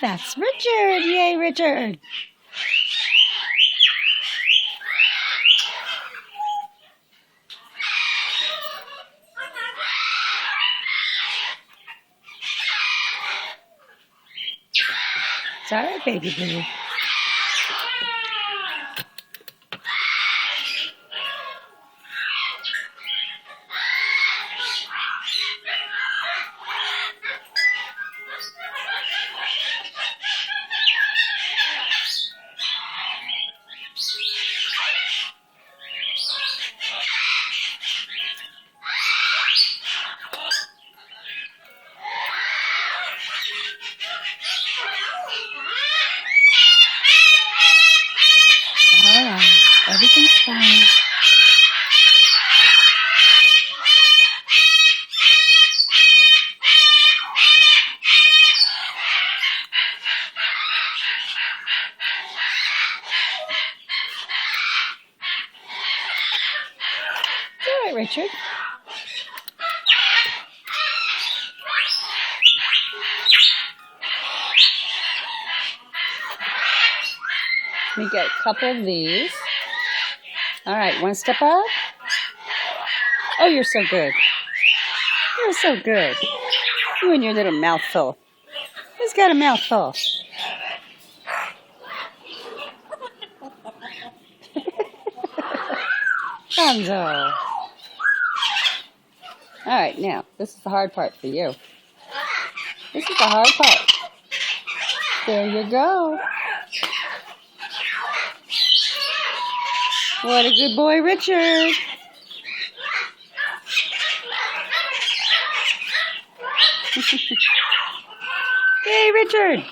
That's Richard. Yay, Richard. It's all right, baby blue. All right, everything's fine. All right, Richard. Let me get a couple of these. All right, want to step up? Oh, you're so good. You're so good. You and your little mouthful. Who's got a mouthful? Gonzo. All right, now, this is the hard part for you. This is the hard part. There you go. What a good boy, Richard. Yay, Richard.